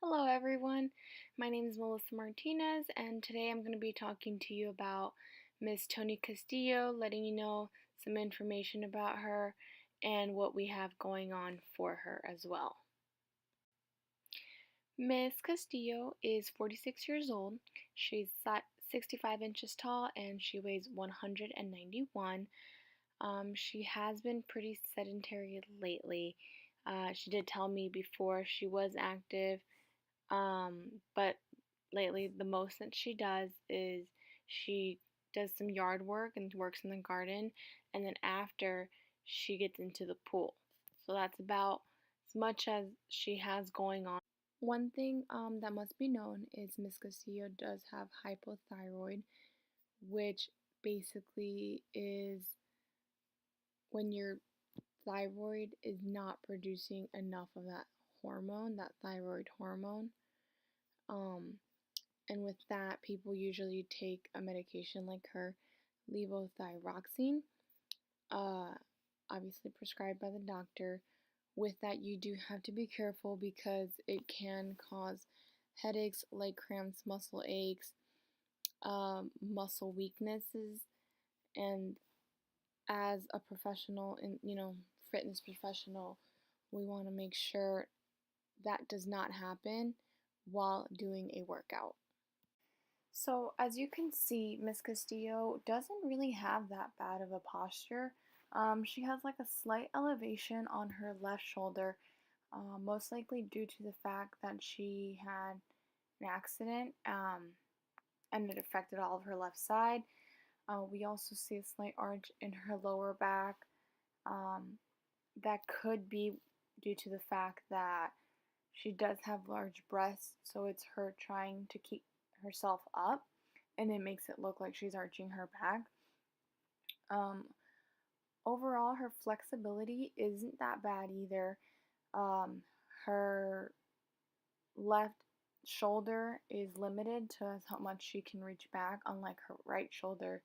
Hello everyone, my name is Melissa Martinez and today I'm going to be talking to you about Miss Tony Castillo, letting you know some information about her and what we have going on for her as well. Miss Castillo is 46 years old, she's 65 inches tall and she weighs 191. She has been pretty sedentary lately. She did tell me before she was active. But lately, the most that she does is she does some yard work and works in the garden, and then after she gets into the pool. So that's about as much as she has going on. One thing that must be known is Miss Castillo does have hypothyroid, which basically is when your thyroid is not producing enough of that hormone, that thyroid hormone. Um, And with that, people usually take a medication like her levothyroxine, uh, obviously prescribed by the doctor. With that, you do have to be careful because it can cause headaches, leg cramps, muscle aches, muscle weaknesses, and as a professional and fitness professional, we want to make sure that does not happen while doing a workout. So, as you can see, Miss Castillo doesn't really have that bad of a posture. She has like a slight elevation on her left shoulder, most likely due to the fact that she had an accident and it affected all of her left side. We also see a slight arch in her lower back. Um, that could be due to the fact that she does have large breasts, so it's her trying to keep herself up, and it makes it look like she's arching her back. Um, Overall, her flexibility isn't that bad either. Her left shoulder is limited to how much she can reach back, unlike her right shoulder,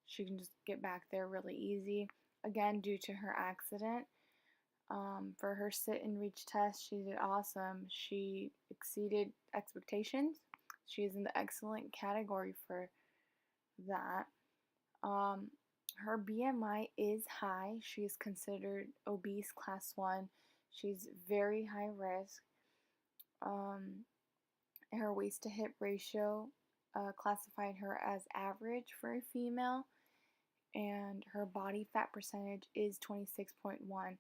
she can just get back there really easy. Again, due to her accident. For her sit and reach test, she did awesome. She exceeded expectations. She is in the excellent category for that. Um, Her BMI is high. She is considered obese class 1. She's very high risk. Her waist to hip ratio classified her as average for a female, and her body fat percentage is 26.1.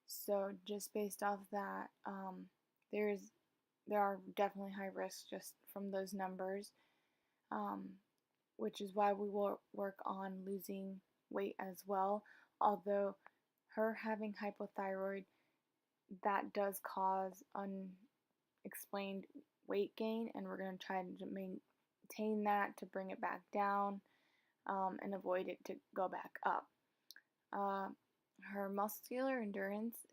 So just based off that, there are definitely high risks just from those numbers, um, which is why we will work on losing weight as well. Although her having hypothyroid, that does cause unexplained weight gain, and we're going to try to maintain that to bring it back down and avoid it to go back up. Uh, Her muscular endurance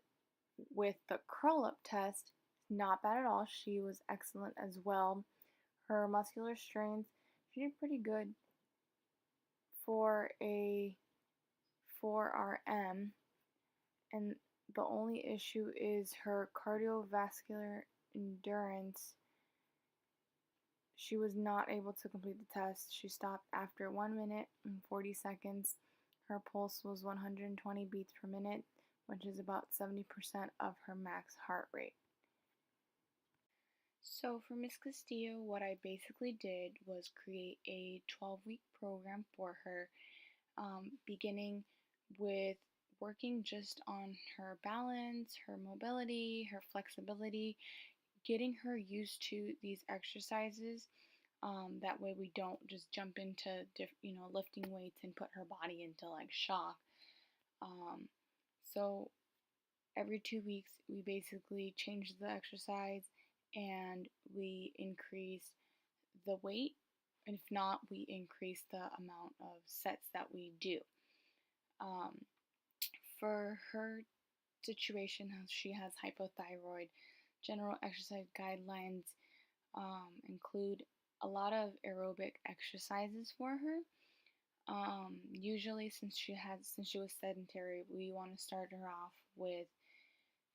with the curl up test, not bad at all. She was excellent as well. Her muscular strength, she did pretty good for a 4RM. And the only issue is her cardiovascular endurance. She was not able to complete the test. She stopped after 1 minute and 40 seconds. Her pulse was 120 beats per minute, which is about 70% of her max heart rate. So for Miss Castillo, what I basically did was create a 12-week program for her, beginning with working just on her balance, her mobility, her flexibility, getting her used to these exercises. That way we don't just jump into lifting weights and put her body into like shock. Um, so every 2 weeks we basically change the exercise and we increase the weight. And if not, we increase the amount of sets that we do. For her situation, she has hypothyroid. General exercise guidelines include a lot of aerobic exercises for her. Usually, since she was sedentary, we want to start her off with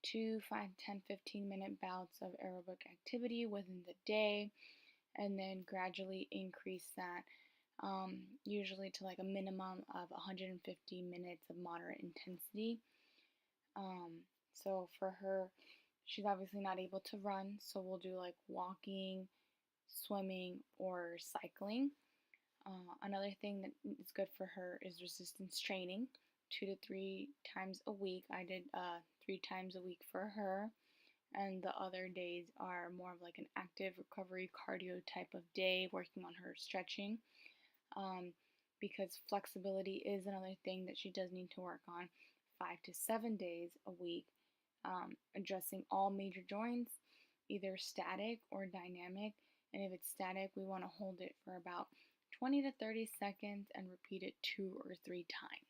2, 5, 10, 15-minute bouts of aerobic activity within the day, and then gradually increase that, usually to like a minimum of 150 minutes of moderate intensity. Um, so for her, she's obviously not able to run, so we'll do like walking, swimming, or cycling. Another thing that is good for her is resistance training, 2 to 3 times a week. I did 3 times a week for her, and the other days are more of like an active recovery cardio type of day, working on her stretching. Um, because flexibility is another thing that she does need to work on 5 to 7 days a week, addressing all major joints, either static or dynamic. And if it's static, we want to hold it for about 20 to 30 seconds and repeat it 2 or 3 times.